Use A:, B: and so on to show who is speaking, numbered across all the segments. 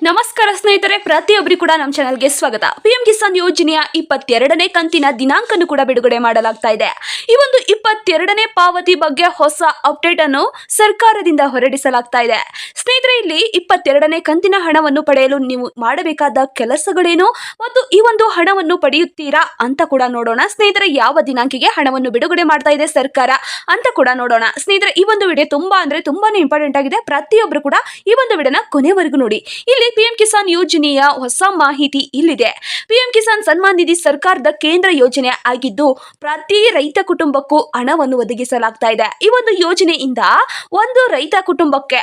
A: ನಮಸ್ಕಾರ ಸ್ನೇಹಿತರೆ, ಪ್ರತಿಯೊಬ್ಬರಿಗೂ ಕೂಡ ನಮ್ಮ ಚಾನೆಲ್ಗೆ ಸ್ವಾಗತ. ಪಿಎಂ ಕಿಸಾನ್ ಯೋಜನೆಯ 22ನೇ ಕಂತಿನ ದಿನಾಂಕವನ್ನು ಕೂಡ ಬಿಡುಗಡೆ ಮಾಡಲಾಗ್ತಾ ಇದೆ. ಈ ಒಂದು 22ನೇ ಪಾವತಿ ಬಗ್ಗೆ ಹೊಸ ಅಪ್ಡೇಟ್ ಅನ್ನು ಸರ್ಕಾರದಿಂದ ಹೊರಡಿಸಲಾಗ್ತಾ ಇದೆ. ಸ್ನೇಹಿತರೆ, ಇಲ್ಲಿ 22ನೇ ಕಂತಿನ ಹಣವನ್ನು ಪಡೆಯಲು ನೀವು ಮಾಡಬೇಕಾದ ಕೆಲಸಗಳೇನು ಮತ್ತು ಈ ಒಂದು ಹಣವನ್ನು ಪಡೆಯುತ್ತೀರಾ ಅಂತ ಕೂಡ ನೋಡೋಣ. ಸ್ನೇಹಿತರೆ, ಯಾವ ದಿನಾಂಕಿಗೆ ಹಣವನ್ನು ಬಿಡುಗಡೆ ಮಾಡ್ತಾ ಇದೆ ಸರ್ಕಾರ ಅಂತ ಕೂಡ ನೋಡೋಣ. ಸ್ನೇಹಿತರೆ, ಈ ಒಂದು ವಿಡಿಯೋ ತುಂಬಾನೇ ಇಂಪಾರ್ಟೆಂಟ್ ಆಗಿದೆ. ಪ್ರತಿಯೊಬ್ಬರು ಕೂಡ ಈ ಒಂದು ವಿಡಿಯೋನ ಕೊನೆವರೆಗೂ ನೋಡಿ. ಇಲ್ಲಿ ಪಿಎಂ ಕಿಸಾನ್ ಯೋಜನೆಯ ಹೊಸ ಮಾಹಿತಿ ಇಲ್ಲಿದೆ. ಪಿಎಂ ಕಿಸಾನ್ ಸನ್ಮಾನ್ ನಿಧಿ ಸರ್ಕಾರದ ಕೇಂದ್ರ ಯೋಜನೆ ಆಗಿದ್ದು ಪ್ರತಿ ರೈತ ಕುಟುಂಬಕ್ಕೂ ಹಣವನ್ನು ಒದಗಿಸಲಾಗ್ತಾ ಇದೆ. ಈ ಒಂದು ಯೋಜನೆಯಿಂದ ಒಂದು ರೈತ ಕುಟುಂಬಕ್ಕೆ,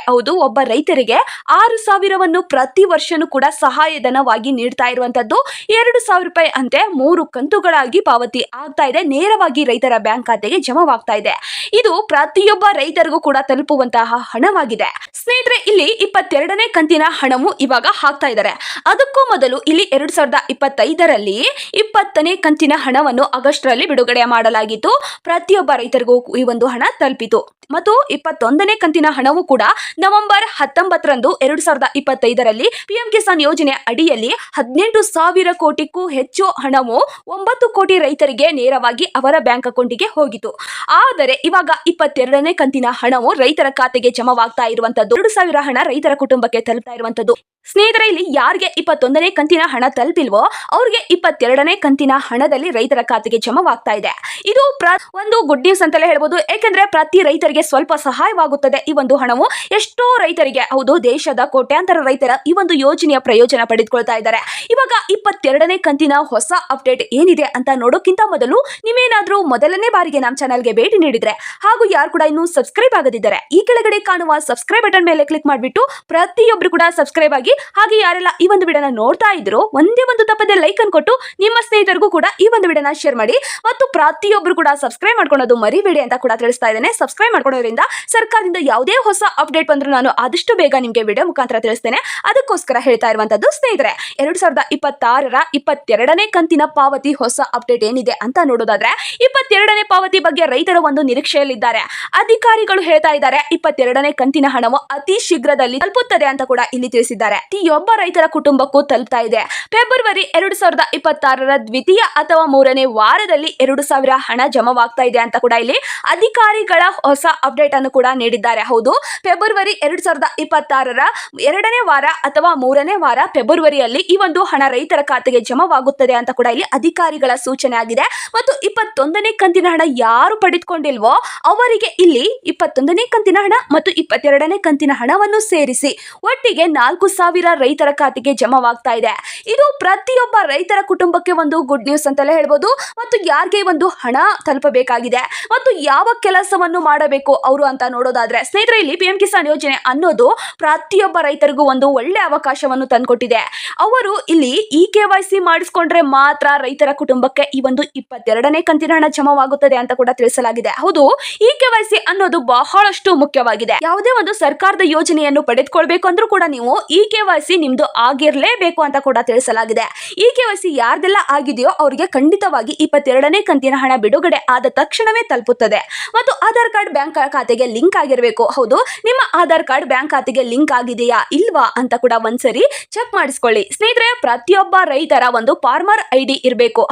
A: ಒಬ್ಬ ರೈತರಿಗೆ 6,000ವನ್ನು ಪ್ರತಿ ವರ್ಷನೂ ಕೂಡ ಸಹಾಯಧನವಾಗಿ ನೀಡ್ತಾ ಇರುವಂತದ್ದು. 2,000 ರೂಪಾಯಿ ಅಂತೆ 3 ಕಂತುಗಳಾಗಿ ಪಾವತಿ ಆಗ್ತಾ ಇದೆ. ನೇರವಾಗಿ ರೈತರ ಬ್ಯಾಂಕ್ ಖಾತೆಗೆ ಜಮಾವಾಗ್ತಾ ಇದೆ. ಇದು ಪ್ರತಿಯೊಬ್ಬ ರೈತರಿಗೂ ಕೂಡ ತಲುಪುವಂತಹ ಹಣವಾಗಿದೆ. ಸ್ನೇಹಿತರೆ, ಇಲ್ಲಿ 22ನೇ ಕಂತಿನ ಹಣವು ಇವಾಗ ಹಾಕ್ತಾ ಇದ್ದಾರೆ. ಅದಕ್ಕೂ ಮೊದಲು ಇಲ್ಲಿ 2025ರಲ್ಲಿ 20ನೇ ಕಂತಿನ ಹಣವನ್ನು ಆಗಸ್ಟ್ ರಲ್ಲಿ ಬಿಡುಗಡೆ ಮಾಡಲಾಗಿತ್ತು. ಪ್ರತಿಯೊಬ್ಬ ರೈತರಿಗೂ ಈ ಒಂದು ಹಣ ತಲುಪಿತು. ಮತ್ತು 21ನೇ ಕಂತಿನ ಹಣವು ಕೂಡ ನವೆಂಬರ್ 19ರಂದು 2025ರಲ್ಲಿ ಪಿಎಂ ಕಿಸಾನ್ ಯೋಜನೆ ಅಡಿಯಲ್ಲಿ 18,000 ಕೋಟಿಗೂ ಹೆಚ್ಚು ಹಣವು 9 ಕೋಟಿ ರೈತರಿಗೆ ನೇರವಾಗಿ ಅವರ ಬ್ಯಾಂಕ್ ಅಕೌಂಟಿಗೆ ಹೋಗಿತು. ಆದರೆ ಇವಾಗ 22ನೇ ಕಂತಿನ ಹಣವು ರೈತರ ಖಾತೆಗೆ ಜಮಾವಾಗ್ತಾ ಇರುವಂತದ್ದು. 2,000 ಹಣ ರೈತರ ಕುಟುಂಬಕ್ಕೆ ತಲುಪ್ತಾ ಇರುವಂತದ್ದು. ಸ್ನೇಹಿತರೆ, ಇಲ್ಲಿ ಯಾರಿಗೆ 21ನೇ ಕಂತಿನ ಹಣ ತಲುಪಿಲ್ವೋ ಅವ್ರಿಗೆ 22ನೇ ಕಂತಿನ ಹಣದಲ್ಲಿ ರೈತರ ಖಾತೆಗೆ ಜಮಾವಾಗ್ತಾ ಇದೆ. ಇದು ಒಂದು ಗುಡ್ ನ್ಯೂಸ್ ಅಂತಲೇ ಹೇಳ್ಬೋದು. ಏಕೆಂದ್ರೆ ಪ್ರತಿ ರೈತರಿಗೆ ಸ್ವಲ್ಪ ಸಹಾಯವಾಗುತ್ತದೆ. ಈ ಒಂದು ಹಣವು ಎಷ್ಟೋ ರೈತರಿಗೆ, ದೇಶದ ಕೋಟ್ಯಾಂತರ ರೈತರ ಈ ಒಂದು ಯೋಜನೆಯ ಪ್ರಯೋಜನ ಪಡೆದುಕೊಳ್ತಾ ಇದ್ದಾರೆ. ಇವಾಗ 22ನೇ ಕಂತಿನ ಹೊಸ ಅಪ್ಡೇಟ್ ಏನಿದೆ ಅಂತ ನೋಡೋಕ್ಕಿಂತ ಮೊದಲು ನೀವೇನಾದ್ರೂ ಮೊದಲನೇ ಬಾರಿಗೆ ನಮ್ಮ ಚಾನಲ್ಗೆ ಭೇಟಿ ನೀಡಿದ್ರೆ ಹಾಗೂ ಯಾರು ಕೂಡ ಇನ್ನೂ ಸಬ್ಸ್ಕ್ರೈಬ್ ಆಗದಿದ್ದಾರೆ ಈ ಕೆಳಗಡೆ ಕಾಣುವ ಸಬ್ಸ್ಕ್ರೈಬ್ ಬಟನ್ ಮೇಲೆ ಕ್ಲಿಕ್ ಮಾಡಿಬಿಟ್ಟು ಪ್ರತಿಯೊಬ್ಬರು ಕೂಡ ಸಬ್ಸ್ಕ್ರೈಬ್ ಆಗಿ, ಹಾಗೆ ಯಾರೆಲ್ಲ ಈ ಒಂದು ವಿಡಿಯೋನ ನೋಡ್ತಾ ಇದ್ರು ಒಂದೇ ಒಂದು ತಪ್ಪದೆ ಲೈಕ್ ಅನ್ನು ಕೊಟ್ಟು ನಿಮ್ಮ ಸ್ನೇಹಿತರಿಗೂ ಕೂಡ ಈ ಒಂದು ವಿಡಿಯೋನ ಶೇರ್ ಮಾಡಿ. ಮತ್ತು ಪ್ರತಿಯೊಬ್ಬರು ಕೂಡ ಸಬ್ಸ್ಕ್ರೈಬ್ ಮಾಡ್ಕೊಳ್ಳೋದು ಮರಿಬೇಡಿ ಅಂತ ಕೂಡ ತಿಳಿಸ್ತಾ ಇದ್ದೇನೆ. ಸಬ್ಸ್ಕ್ರೈಬ್ ಮಾಡ್ಕೊಳ್ಳೋದ್ರಿಂದ ಸರ್ಕಾರದಿಂದ ಯಾವುದೇ ಹೊಸ ಅಪ್ಡೇಟ್ ಬಂದರೂ ನಾನು ಆದಷ್ಟು ಬೇಗ ನಿಮಗೆ ವಿಡಿಯೋ ಮುಖಾಂತರ ತಿಳಿಸ್ತೇನೆ. ಅದಕ್ಕೋಸ್ಕರ ಹೇಳ್ತಾ ಇರುವಂತದ್ದು. ಸ್ನೇಹಿತರೆ, 2026ರ 22ನೇ ಕಂತಿನ ಪಾವತಿ ಹೊಸ ಅಪ್ಡೇಟ್ ಏನಿದೆ ಅಂತ ನೋಡೋದಾದ್ರೆ, 22ನೇ ಪಾವತಿ ಬಗ್ಗೆ ರೈತರು ಒಂದು ನಿರೀಕ್ಷೆಯಲ್ಲಿದ್ದಾರೆ. ಅಧಿಕಾರಿಗಳು ಹೇಳ್ತಾ ಇದ್ದಾರೆ 22ನೇ ಕಂತಿನ ಹಣವು ಅತಿ ಶೀಘ್ರದಲ್ಲಿ ತಲುಪುತ್ತದೆ ಅಂತ ಕೂಡ ಇಲ್ಲಿ ತಿಳಿಸಿದ್ದಾರೆ. ಪ್ರತಿಯೊಬ್ಬ ರೈತರ ಕುಟುಂಬಕ್ಕೂ ತಲುಪ್ತಾ ಇದೆ. ಫೆಬ್ರವರಿ 2026ರ ದ್ವಿತೀಯ ಅಥವಾ 3ನೇ ವಾರದಲ್ಲಿ 2,000 ಹಣ ಜಮಾವಾಗ್ತಾ ಇದೆ ಅಂತ ಕೂಡ ಇಲ್ಲಿ ಅಧಿಕಾರಿಗಳ ಹೊಸ ಅಪ್ಡೇಟ್ ಅನ್ನು ಕೂಡ ನೀಡಿದ್ದಾರೆ. ಫೆಬ್ರವರಿ 2026ರ 2ನೇ ವಾರ ಅಥವಾ 3ನೇ ವಾರ ಫೆಬ್ರವರಿಯಲ್ಲಿ ಈ ಒಂದು ಹಣ ರೈತರ ಖಾತೆಗೆ ಜಮಾವಾಗುತ್ತದೆ ಅಂತ ಕೂಡ ಇಲ್ಲಿ ಅಧಿಕಾರಿಗಳ ಸೂಚನೆ ಆಗಿದೆ. ಮತ್ತು 21ನೇ ಕಂತಿನ ಹಣ ಯಾರು ಪಡೆದುಕೊಂಡಿಲ್ವೋ ಅವರಿಗೆ ಇಲ್ಲಿ 21ನೇ ಕಂತಿನ ಹಣ ಮತ್ತು 22ನೇ ಕಂತಿನ ಹಣವನ್ನು ಸೇರಿಸಿ ಒಟ್ಟಿಗೆ 4,000 ರೈತರ ಖಾತೆಗೆ ಜಮಾವಾಗ್ತಾ ಇದೆ. ಇದು ಪ್ರತಿಯೊಬ್ಬ ರೈತರ ಕುಟುಂಬಕ್ಕೆ ಒಂದು ಗುಡ್ ನ್ಯೂಸ್ ಅಂತಲೇ ಹೇಳ್ಬೋದು. ಮತ್ತು ಯಾರಿಗೆ ಒಂದು ಹಣ ತಲುಪಬೇಕಾಗಿದೆ ಮತ್ತು ಯಾವ ಕೆಲಸವನ್ನು ಮಾಡಬೇಕು ಅವರು ಅಂತ ನೋಡೋದಾದ್ರೆ, ಸ್ನೇಹಿತರೆ, ಇಲ್ಲಿ ಪಿಎಂ ಕಿಸಾನ್ ಯೋಜನೆ ಅನ್ನೋದು ಪ್ರತಿಯೊಬ್ಬ ರೈತರಿಗೂ ಒಂದು ಒಳ್ಳೆ ಅವಕಾಶವನ್ನು ತಂದುಕೊಟ್ಟಿದೆ. ಅವರು ಇಲ್ಲಿ KYC ಮಾಡಿಸ್ಕೊಂಡ್ರೆ ಮಾತ್ರ ರೈತರ ಕುಟುಂಬಕ್ಕೆ ಈ ಒಂದು 22ನೇ ಕಂತಿನ ಹಣ ಜಮಾವಾಗುತ್ತದೆ ಅಂತ ಕೂಡ ತಿಳಿಸಲಾಗಿದೆ. KYC ಅನ್ನೋದು ಬಹಳಷ್ಟು ಮುಖ್ಯವಾಗಿದೆ. ಯಾವುದೇ ಒಂದು ಸರ್ಕಾರದ ಯೋಜನೆಯನ್ನು ಪಡೆದುಕೊಳ್ಬೇಕು ಅಂದ್ರೂ ಕೂಡ ನೀವು KYC ನಿಮ್ದು ಆಗಿರ್ಲೇಬೇಕು ಅಂತ ಕೂಡ ತಿಳಿಸಲಾಗಿದೆ. KYC ಯಾರ್ದೆಲ್ಲ ಆಗಿದೆಯೋ ಅವರಿಗೆ ಖಂಡಿತವಾಗಿ 22ನೇ ಕಂತಿನ ಹಣ ಬಿಡುಗಡೆ ಆದ ತಕ್ಷಣವೇ ತಲುಪುತ್ತದೆ. ಮತ್ತು ಆಧಾರ್ ಕಾರ್ಡ್ ಬ್ಯಾಂಕ್ ಖಾತೆಗೆ ಲಿಂಕ್ ಆಗಿರಬೇಕು. ನಿಮ್ಮ ಆಧಾರ್ ಕಾರ್ಡ್ ಬ್ಯಾಂಕ್ ಖಾತೆಗೆ ಲಿಂಕ್ ಆಗಿದೆಯಾ ಇಲ್ವಾ ಅಂತ ಕೂಡ ಒಂದ್ಸರಿ ಚೆಕ್ ಮಾಡಿಸ್ಕೊಳ್ಳಿ. ಸ್ನೇಹಿತರೆ, ಪ್ರತಿಯೊಬ್ಬ ರೈತರ ಒಂದು ಫಾರ್ಮರ್ ID ಇರಬೇಕು.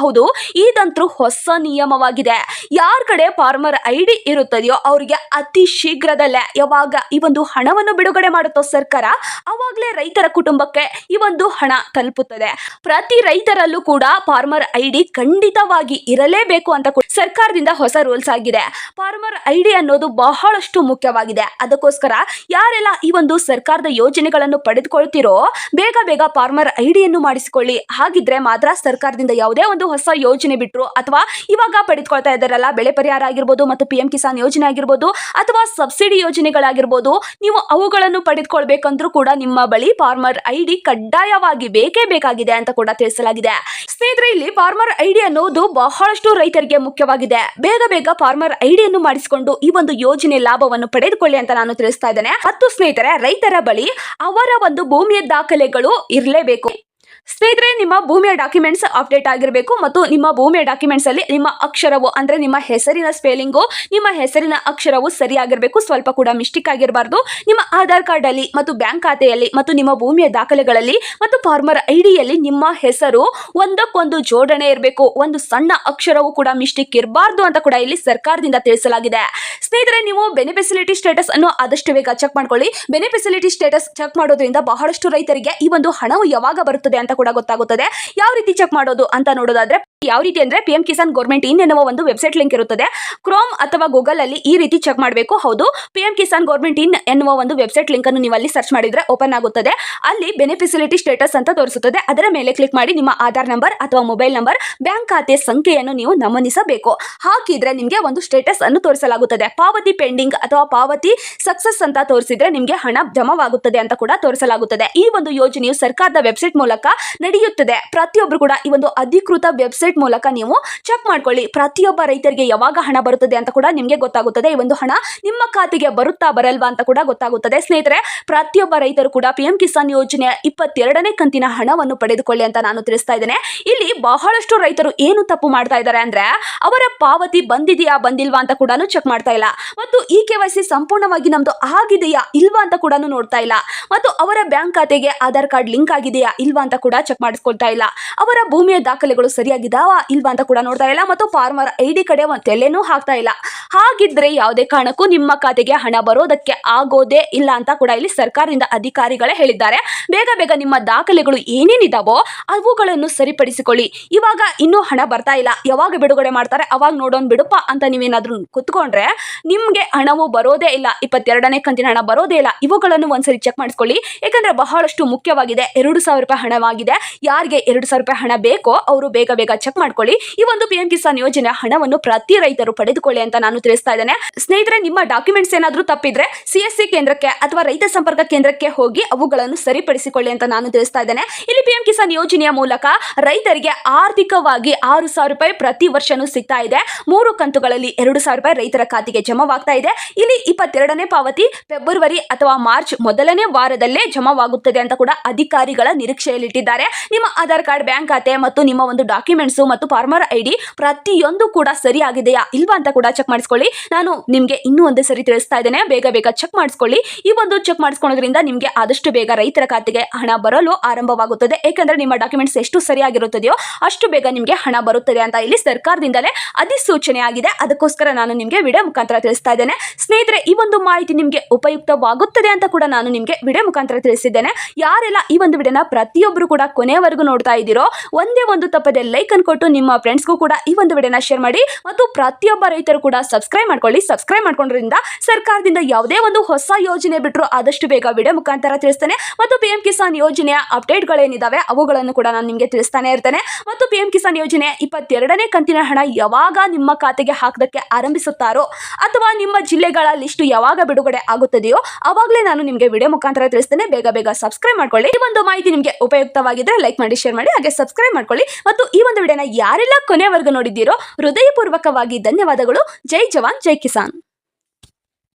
A: ಇದಂತೂ ಹೊಸ ನಿಯಮವಾಗಿದೆ. ಯಾರ ಕಡೆ ಫಾರ್ಮರ್ ID ಇರುತ್ತದೆಯೋ ಅವರಿಗೆ ಅತಿ ಶೀಘ್ರದಲ್ಲೇ ಯಾವಾಗ ಈ ಒಂದು ಹಣವನ್ನು ಬಿಡುಗಡೆ ಮಾಡುತ್ತೋ ಸರ್ಕಾರ, ಅವಾಗಲೇ ರೈತರ ಕುಟುಂಬಕ್ಕೆ ಈ ಒಂದು ಹಣ ತಲುಪುತ್ತದೆ. ಪ್ರತಿ ರೈತರಲ್ಲೂ ಕೂಡ ಫಾರ್ಮರ್ ID ಖಂಡಿತವಾಗಿ ಇರಲೇಬೇಕು ಅಂತ ಸರ್ಕಾರದಿಂದ ಹೊಸ ರೂಲ್ಸ್ ಆಗಿದೆ. ಫಾರ್ಮರ್ ID ಅನ್ನೋದು ಬಹಳಷ್ಟು ಮುಖ್ಯವಾಗಿದೆ. ಅದಕ್ಕೋಸ್ಕರ ಯಾರೆಲ್ಲ ಈ ಒಂದು ಸರ್ಕಾರದ ಯೋಜನೆಗಳನ್ನು ಪಡೆದುಕೊಳ್ತಿರೋ ಬೇಗ ಫಾರ್ಮರ್ ಐಡಿಯನ್ನು ಮಾಡಿಸಿಕೊಳ್ಳಿ. ಹಾಗಿದ್ರೆ ಮಾತ್ರ ಸರ್ಕಾರದಿಂದ ಯಾವುದೇ ಒಂದು ಹೊಸ ಯೋಜನೆ ಬಿಟ್ಟರು ಅಥವಾ ಇವಾಗ ಪಡೆದುಕೊಳ್ತಾ ಇದ್ದಾರಲ್ಲ, ಬೆಳೆ ಪರಿಹಾರ ಆಗಿರ್ಬೋದು ಮತ್ತು ಪಿಎಂ ಕಿಸಾನ್ ಯೋಜನೆ ಆಗಿರ್ಬೋದು ಅಥವಾ ಸಬ್ಸಿಡಿ ಯೋಜನೆಗಳಾಗಿರ್ಬೋದು, ನೀವು ಅವುಗಳನ್ನು ಪಡೆದುಕೊಳ್ಬೇಕಂದ್ರೂ ಕೂಡ ನಿಮ್ಮ ಬಳಿ ಫಾರ್ಮರ್ ID ಕಡ್ಡಾಯವಾಗಿ ಬೇಕೇ ಬೇಕಾಗಿದೆ ಅಂತ ಕೂಡ ತಿಳಿಸಲಾಗಿದೆ. ಸ್ನೇಹಿತರೆ, ಇಲ್ಲಿ ಫಾರ್ಮರ್ ID ಅನ್ನೋದು ಬಹಳಷ್ಟು ರೈತರಿಗೆ ಮುಖ್ಯವಾಗಿದೆ. ಬೇಗ ಫಾರ್ಮರ್ ಐಡಿಯನ್ನು ಮಾಡಿಸಿಕೊಂಡು ಈ ಒಂದು ಯೋಜನೆ ಲಾಭವನ್ನು ಪಡೆದುಕೊಳ್ಳಿ ಅಂತ ನಾನು ತಿಳಿಸ್ತಾ ಇದ್ದೇನೆ. ಮತ್ತು ಸ್ನೇಹಿತರೆ, ರೈತರ ಬಳಿ ಅವರ ಒಂದು ಭೂಮಿಯ ದಾಖಲೆಗಳು ಇರಲೇಬೇಕು. ಸ್ನೇಹಿತರೆ, ನಿಮ್ಮ ಭೂಮಿಯ ಡಾಕ್ಯುಮೆಂಟ್ಸ್ ಅಪ್ಡೇಟ್ ಆಗಿರಬೇಕು ಮತ್ತು ನಿಮ್ಮ ಭೂಮಿಯ ಡಾಕ್ಯುಮೆಂಟ್ಸ್ ಅಲ್ಲಿ ನಿಮ್ಮ ಅಕ್ಷರವು ಅಂದ್ರೆ ನಿಮ್ಮ ಹೆಸರಿನ ಸ್ಪೆಲ್ಲಿಂಗು, ನಿಮ್ಮ ಹೆಸರಿನ ಅಕ್ಷರವು ಸರಿಯಾಗಿರಬೇಕು, ಸ್ವಲ್ಪ ಕೂಡ ಮಿಸ್ಟೇಕ್ ಆಗಿರಬಾರ್ದು. ನಿಮ್ಮ ಆಧಾರ್ ಕಾರ್ಡ್ ಅಲ್ಲಿ ಮತ್ತು ಬ್ಯಾಂಕ್ ಖಾತೆಯಲ್ಲಿ ಮತ್ತು ನಿಮ್ಮ ಭೂಮಿಯ ದಾಖಲೆಗಳಲ್ಲಿ ಮತ್ತು ಫಾರ್ಮರ್ ಐಡಿಯಲ್ಲಿ ನಿಮ್ಮ ಹೆಸರು ಒಂದಕ್ಕೊಂದು ಜೋಡಣೆ ಇರಬೇಕು. ಒಂದು ಸಣ್ಣ ಅಕ್ಷರವು ಕೂಡ ಮಿಸ್ಟೇಕ್ ಇರಬಾರ್ದು ಅಂತ ಕೂಡ ಇಲ್ಲಿ ಸರ್ಕಾರದಿಂದ ತಿಳಿಸಲಾಗಿದೆ. ಸ್ನೇಹಿತರೆ, ನೀವು ಬೆನಿಫಿಸಿಲಿಟಿ ಸ್ಟೇಟಸ್ ಅನ್ನು ಆದಷ್ಟು ಬೇಗ ಚೆಕ್ ಮಾಡ್ಕೊಳ್ಳಿ. ಬೆನಿಫಿಸಿಲಿಟಿ ಸ್ಟೇಟಸ್ ಚೆಕ್ ಮಾಡೋದ್ರಿಂದ ಬಹಳಷ್ಟು ರೈತರಿಗೆ ಈ ಒಂದು ಹಣವು ಯಾವಾಗ ಬರುತ್ತದೆ ಅಂತ ಕೂಡ ಗೊತ್ತಾಗುತ್ತದೆ. ಯಾವ ರೀತಿ ಚೆಕ್ ಮಾಡೋದು ಅಂತ ನೋಡೋದಾದ್ರೆ ಯಾವ ರೀತಿ ಅಂದ್ರೆ PM ಕಿಸಾನ್ ಗೌರ್ಮೆಂಟ್ ಇನ್ ಎನ್ನುವ ಒಂದು ವೆಬ್ಸೈಟ್ ಲಿಂಕ್ ಇರುತ್ತದೆ. ಕ್ರೋಮ್ ಅಥವಾ ಗೂಗಲ್ ಅಲ್ಲಿ ಈ ರೀತಿ ಚೆಕ್ ಮಾಡಬೇಕು. ಹೌದು, PM ಕಿಸಾನ್ ಗೌರ್ಮೆಂಟ್ ಇನ್ ಎನ್ನುವ ಒಂದು ವೆಬ್ಸೈಟ್ ಲಿಂಕ್ ಅನ್ನು ನೀವು ಅಲ್ಲಿ ಸರ್ಚ್ ಮಾಡಿದ್ರೆ ಓಪನ್ ಆಗುತ್ತದೆ. ಅಲ್ಲಿ ಬೆನಿಫಿಸಿಲಿಟಿ ಸ್ಟೇಟಸ್ ಅಂತ ತೋರಿಸುತ್ತದೆ. ಅದರ ಮೇಲೆ ಕ್ಲಿಕ್ ಮಾಡಿ ನಿಮ್ಮ ಆಧಾರ್ ನಂಬರ್ ಅಥವಾ ಮೊಬೈಲ್ ನಂಬರ್, ಬ್ಯಾಂಕ್ ಖಾತೆ ಸಂಖ್ಯೆಯನ್ನು ನೀವು ನಮೂದಿಸಬೇಕು. ಹಾಕಿದ್ರೆ ನಿಮಗೆ ಒಂದು ಸ್ಟೇಟಸ್ ಅನ್ನು ತೋರಿಸಲಾಗುತ್ತದೆ. ಪಾವತಿ ಪೆಂಡಿಂಗ್ ಅಥವಾ ಪಾವತಿ ಸಕ್ಸಸ್ ಅಂತ ತೋರಿಸಿದ್ರೆ ನಿಮಗೆ ಹಣ ಜಮಾವಾಗುತ್ತದೆ ಅಂತ ಕೂಡ ತೋರಿಸಲಾಗುತ್ತದೆ. ಈ ಒಂದು ಯೋಜನೆಯು ಸರ್ಕಾರದ ವೆಬ್ಸೈಟ್ ಮೂಲಕ ನಡೆಯುತ್ತದೆ. ಪ್ರತಿಯೊಬ್ಬರು ಕೂಡ ಈ ಒಂದು ಅಧಿಕೃತ ವೆಬ್ಸೈಟ್ ಮೂಲಕ ನೀವು ಚೆಕ್ ಮಾಡ್ಕೊಳ್ಳಿ. ಪ್ರತಿಯೊಬ್ಬ ರೈತರಿಗೆ ಯಾವಾಗ ಹಣ ಬರುತ್ತದೆ ಅಂತ ಕೂಡ ನಿಮಗೆ ಗೊತ್ತಾಗುತ್ತದೆ. ಈ ಒಂದು ಹಣ ನಿಮ್ಮ ಖಾತೆಗೆ ಬರುತ್ತಾ ಬರಲ್ವಾ ಅಂತ ಕೂಡ ಗೊತ್ತಾಗುತ್ತದೆ. ಸ್ನೇಹಿತರೆ, ಪ್ರತಿಯೊಬ್ಬ ರೈತರು ಕೂಡ PM ಕಿಸಾನ್ ಯೋಜನೆಯ 22ನೇ ಕಂತಿನ ಹಣವನ್ನು ಪಡೆದುಕೊಳ್ಳಿ ಅಂತ ನಾನು ತಿಳಿಸ್ತಾ ಇದ್ದೇನೆ. ಇಲ್ಲಿ ಬಹಳಷ್ಟು ರೈತರು ಏನು ತಪ್ಪು ಮಾಡ್ತಾ ಇದ್ದಾರೆ ಅಂದ್ರೆ ಅವರ ಪಾವತಿ ಬಂದಿದೆಯಾ ಬಂದಿಲ್ವಾ ಅಂತ ಕೂಡ ಚೆಕ್ ಮಾಡ್ತಾ ಇಲ್ಲ ಮತ್ತು ಈ KYC ಸಂಪೂರ್ಣವಾಗಿ ನಮ್ದು ಆಗಿದೆಯಾ ಇಲ್ವಾ ಅಂತ ಕೂಡ ನೋಡ್ತಾ ಇಲ್ಲ ಮತ್ತು ಅವರ ಬ್ಯಾಂಕ್ ಖಾತೆಗೆ ಆಧಾರ್ ಕಾರ್ಡ್ ಲಿಂಕ್ ಆಗಿದೆಯಾ ಇಲ್ವಾ ಅಂತ ಕೂಡ ಚೆಕ್ ಮಾಡಿಸ್ಕೊಳ್ತಾ ಇಲ್ಲ. ಅವರ ಭೂಮಿಯ ದಾಖಲೆಗಳು ಸರಿಯಾಗಿದ್ದಾವಾ ಇಲ್ವಾ ಅಂತ ಕೂಡ ನೋಡ್ತಾ ಇಲ್ಲ ಮತ್ತು ಫಾರ್ಮರ್ ID ಕಡೆ ತಲೆನೂ ಹಾಕ್ತಾ ಇಲ್ಲ. ಹಾಗಿದ್ರೆ ಯಾವುದೇ ಕಾರಣಕ್ಕೂ ನಿಮ್ಮ ಖಾತೆಗೆ ಹಣ ಬರೋದಕ್ಕೆ ಆಗೋದೇ ಇಲ್ಲ ಅಂತ ಕೂಡ ಇಲ್ಲಿ ಸರ್ಕಾರದಿಂದ ಅಧಿಕಾರಿಗಳೇ ಹೇಳಿದ್ದಾರೆ. ಬೇಗ ಬೇಗ ನಿಮ್ಮ ದಾಖಲೆಗಳು ಏನೇನಿದಾವೋ ಅವುಗಳನ್ನು ಸರಿಪಡಿಸಿಕೊಳ್ಳಿ. ಇವಾಗ ಇನ್ನೂ ಹಣ ಬರ್ತಾ ಇಲ್ಲ, ಯಾವಾಗ ಬಿಡುಗಡೆ ಮಾಡ್ತಾರೆ ಅವಾಗ ನೋಡೋಣ ಬಿಡುಪ್ಪ ಅಂತ ನೀವೇನಾದ್ರೂ ಕುತ್ಕೊಂಡ್ರೆ ನಿಮ್ಗೆ ಹಣವು ಬರೋದೇ ಇಲ್ಲ. 22ನೇ ಕಂತಿನ ಹಣ ಬರೋದೇ ಇಲ್ಲ. ಇವುಗಳನ್ನು ಒಂದ್ಸರಿ ಚೆಕ್ ಮಾಡಿಸ್ಕೊಳ್ಳಿ. ಯಾಕಂದ್ರೆ ಬಹಳಷ್ಟು ಮುಖ್ಯವಾಗಿದೆ. 2,000 ರೂಪಾಯಿ ಹಣವಾಗಿದೆ. ಯಾರಿಗೆ 2,000 ರೂಪಾಯಿ ಹಣ ಬೇಕೋ ಅವರು ಬೇಗ ಬೇಗ ಚೆಕ್ ಮಾಡ್ಕೊಳ್ಳಿ. ಈ ಒಂದು PM ಕಿಸಾನ್ ಯೋಜನೆ ಹಣವನ್ನು ಪ್ರತಿ ರೈತರು ಪಡೆದುಕೊಳ್ಳಿ ಅಂತ ನಾನು ತಿಳಿಸ್ತಾ ಇದ್ದೇನೆ. ಸ್ನೇಹಿತರೆ, ನಿಮ್ಮ ಡಾಕ್ಯುಮೆಂಟ್ಸ್ ಏನಾದ್ರೂ ತಪ್ಪಿದ್ರೆ CSC ಕೇಂದ್ರಕ್ಕೆ ಅಥವಾ ರೈತ ಸಂಪರ್ಕ ಕೇಂದ್ರಕ್ಕೆ ಹೋಗಿ ಅವುಗಳನ್ನು ಸರಿಪಡಿಸಿಕೊಳ್ಳಿ ಅಂತ ನಾನು ತಿಳಿಸ್ತಾ ಇದ್ದೇನೆ. ಇಲ್ಲಿ PM ಕಿಸಾನ್ ಯೋಜನೆಯ ಮೂಲಕ ರೈತರಿಗೆ ಆರ್ಥಿಕವಾಗಿ 6,000 ರೂಪಾಯಿ ಪ್ರತಿ ವರ್ಷನೂ ಸಿಗ್ತಾ ಇದೆ. 3 ಕಂತುಗಳಲ್ಲಿ 2,000 ರೂಪಾಯಿ ರೈತರ ಖಾತೆಗೆ ಜಮಾವಾಗ್ತಾ ಇದೆ. ಇಲ್ಲಿ 22ನೇ ಪಾವತಿ ಫೆಬ್ರವರಿ ಅಥವಾ ಮಾರ್ಚ್ ಮೊದಲನೇ ವಾರದಲ್ಲೇ ಜಮಾವಾಗುತ್ತದೆ ಅಂತ ಕೂಡ ಅಧಿಕಾರಿಗಳ ನಿರೀಕ್ಷೆಯಲ್ಲಿಟ್ಟಿದ್ದಾರೆ. ನಿಮ್ಮ ಆಧಾರ್ ಕಾರ್ಡ್, ಬ್ಯಾಂಕ್ ಖಾತೆ ಮತ್ತು ನಿಮ್ಮ ಒಂದು ಡಾಕ್ಯುಮೆಂಟ್ಸ್ ಮತ್ತು ಫಾರ್ಮರ್ ID ಪ್ರತಿಯೊಂದು ಕೂಡ ಸರಿಯಾಗಿದೆಯಾ ಇಲ್ವಾ ಅಂತ ಕೂಡ ಚೆಕ್ ಮಾಡಿಸ್ಕೊಳ್ಳಿ. ನಾನು ನಿಮ್ಗೆ ಇನ್ನೂ ಒಂದೇ ಸರಿ ತಿಳಿಸ್ತಾ ಇದ್ದೇನೆ, ಬೇಗ ಬೇಗ ಚೆಕ್ ಮಾಡಿಸ್ಕೊಳ್ಳಿ. ಈ ಒಂದು ಚೆಕ್ ಮಾಡಿಸ್ಕೊಳ್ಳೋದ್ರಿಂದ ನಿಮ್ಗೆ ಆದಷ್ಟು ಬೇಗ ರೈತರ ಖಾತೆಗೆ ಹಣ ಬರಲು ಆರಂಭವಾಗುತ್ತದೆ. ಏಕೆಂದ್ರೆ ನಿಮ್ಮ ಡಾಕ್ಯುಮೆಂಟ್ಸ್ ಎಷ್ಟು ಸರಿಯಾಗಿರುತ್ತದೆಯೋ ಅಷ್ಟು ಬೇಗ ನಿಮ್ಗೆ ಹಣ ಬರುತ್ತದೆ ಅಂತ ಇಲ್ಲಿ ಸರ್ಕಾರದಿಂದಲೇ ಅಧಿಸೂಚನೆ ಆಗಿದೆ. ಅದಕ್ಕೋಸ್ಕರ ನಾನು ನಿಮ್ಗೆ ವಿಡಿಯೋ ಮುಖಾಂತರ ತಿಳಿಸ್ತಾ ಇದ್ದೇನೆ. ಸ್ನೇಹಿತರೆ, ಈ ಒಂದು ಮಾಹಿತಿ ನಿಮ್ಗೆ ಉಪಯುಕ್ತವಾಗುತ್ತದೆ ಅಂತ ಕೂಡ ನಾನು ನಿಮ್ಗೆ ವಿಡಿಯೋ ಮುಖಾಂತರ ತಿಳಿಸಿದ್ದೇನೆ. ಯಾರೆಲ್ಲ ಈ ಒಂದು ವಿಡಿಯೋನ ಪ್ರತಿಯೊಬ್ಬರು ಕೂಡ ಕೊನೆಯವರೆಗೂ ನೋಡ್ತಾ ಇದ್ದೀರೋ ಒಂದೇ ಒಂದು ತಪ್ಪದೆ ಲೈಕ್ ಅನ್ನು ಕೊಟ್ಟು ನಿಮ್ಮ ಫ್ರೆಂಡ್ಸ್ಗೂ ಕೂಡ ಈ ಒಂದು ವಿಡಿಯೋನ ಶೇರ್ ಮಾಡಿ ಮತ್ತು ಪ್ರತಿಯೊಬ್ಬ ರೈತರು ಕೂಡ ಸಬ್ಸ್ಕ್ರೈಬ್ ಮಾಡ್ಕೊಳ್ಳಿ. ಸಬ್ಸ್ಕ್ರೈಬ್ ಮಾಡ್ಕೊಂಡ್ರಿಂದ ಸರ್ಕಾರದಿಂದ ಯಾವುದೇ ಒಂದು ಹೊಸ ಯೋಜನೆ ಬಿಟ್ಟರು ಆದಷ್ಟು ಬೇಗ ವಿಡಿಯೋ ಮುಖಾಂತರ ತಿಳಿಸ್ತೇನೆ ಮತ್ತು PM ಕಿಸಾನ್ ಯೋಜನೆಯ ಅಪ್ಡೇಟ್ಗಳೇನಿದಾವೆ ಅವುಗಳನ್ನು ಕೂಡ ನಾನು ನಿಮಗೆ ತಿಳಿಸ್ತಾನೆ ಇರ್ತೇನೆ. ಮತ್ತು PM ಕಿಸಾನ್ ಯೋಜನೆ 22ನೇ ಕಂತಿನ ಹಣ ಯಾವಾಗ ನಿಮ್ಮ ಖಾತೆಗೆ ಹಾಕೋದಕ್ಕೆ ಆರಂಭಿಸುತ್ತಾರೋ ಅಥವಾ ನಿಮ್ಮ ಜಿಲ್ಲೆಗಳ ಲಿಸ್ಟ್ ಯಾವಾಗ ಬಿಡುಗಡೆ ಆಗುತ್ತದೆಯೋ ಅವಾಗಲೇ ನಾನು ನಿಮಗೆ ವಿಡಿಯೋ ಮುಖಾಂತರ ತಿಳಿಸ್ತೇನೆ. ಬೇಗ ಬೇಗ ಸಬ್ಸ್ಕ್ರೈಬ್ ಮಾಡ್ಕೊಳ್ಳಿ. ಈ ಒಂದು ಮಾಹಿತಿ ನಿಮಗೆ ಉಪಯುಕ್ತವಾಗಿದ್ರೆ ಲೈಕ್ ಮಾಡಿ, ಶೇರ್ ಮಾಡಿ, ಹಾಗೆ ಸಬ್ಸ್ಕ್ರೈಬ್ ಮಾಡ್ಕೊಳ್ಳಿ. ಮತ್ತು ಈ ಒಂದು ವಿಡಿಯೋನ ಯಾರೆಲ್ಲ ಕೊನೆವರೆಗೂ ನೋಡಿದ್ದೀರೋ ಹೃದಯಪೂರ್ವಕವಾಗಿ ಧನ್ಯವಾದಗಳು. ಜೈ ಜವಾನ್, ಜೈ ಕಿಸಾನ್.